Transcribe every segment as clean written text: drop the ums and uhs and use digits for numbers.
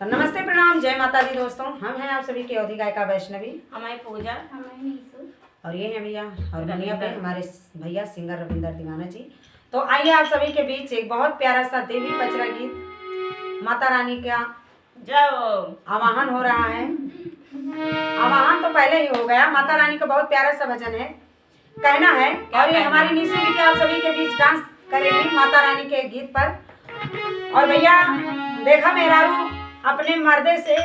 तो नमस्ते प्रणाम जय माता दी दोस्तों, हम हैं आप सभी की अवधि गायिका वैष्णवी। हमारी पूजा और ये है भैया हारमोनिया पे हमारे भैया सिंगर रविंदर दीवाना जी। तो आइए आप सभी के बीच एक बहुत प्यारा सा देवी पचरा गीत माता रानी का जाओ आवाहन हो रहा है। आवाहन तो पहले ही हो गया। माता रानी का बहुत प्यारा सा भजन है, कहना है। और ये हमारी निशा भी आप सभी के बीच डांस करेगी माता रानी के गीत पर। और भैया देखा मेहरारू अपने मर्दे से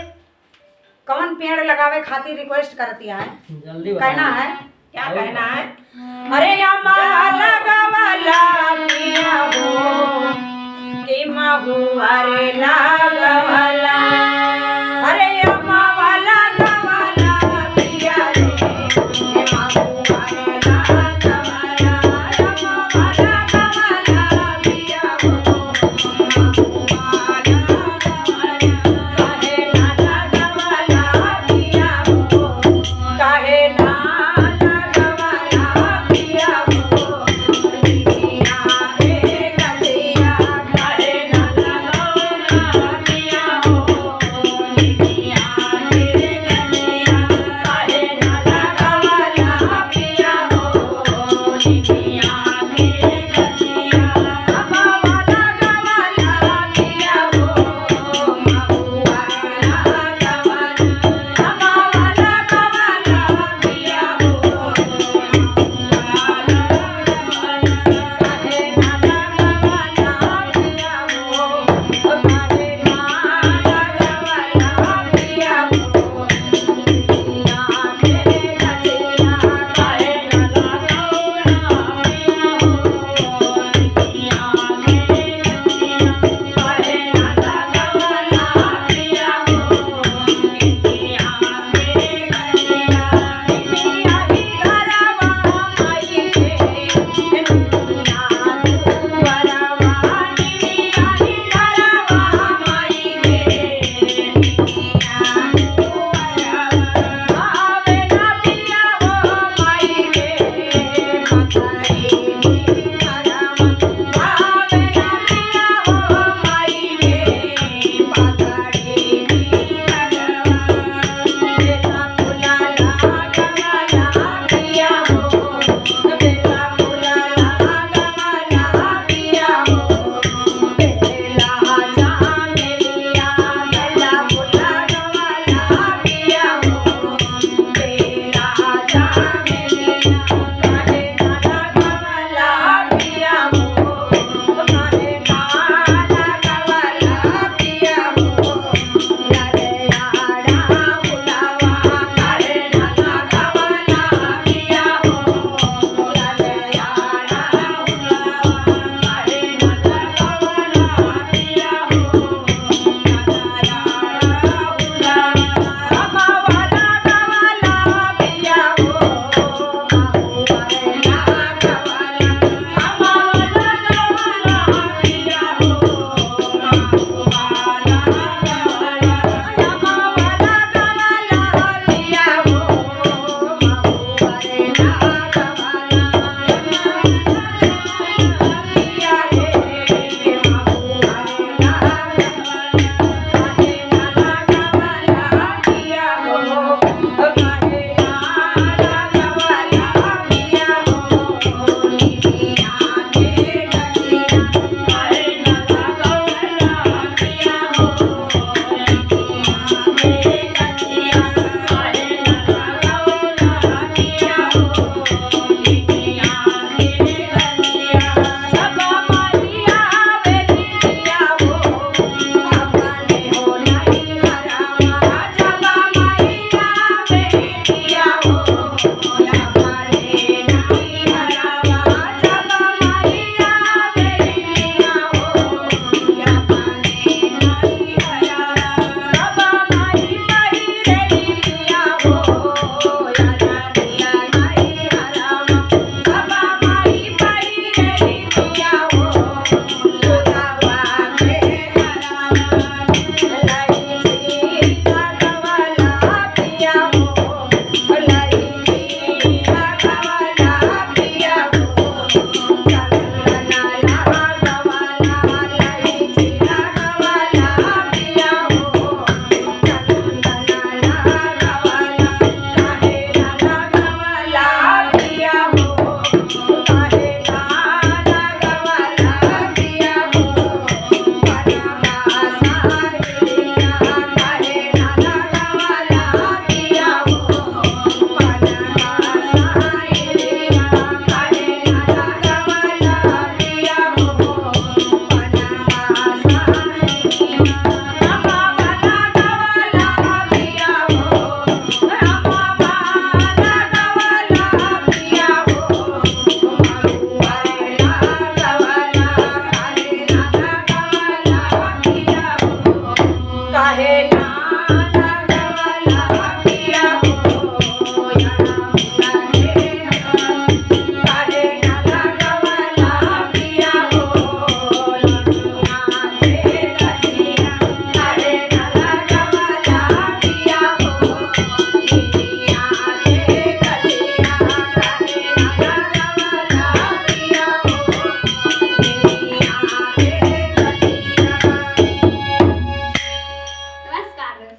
कौन पेड़ लगावे खातिर रिक्वेस्ट करती है, जल्दी कहना है। क्या कहना है? अरे लगावला पिया हो कि महुआरे ला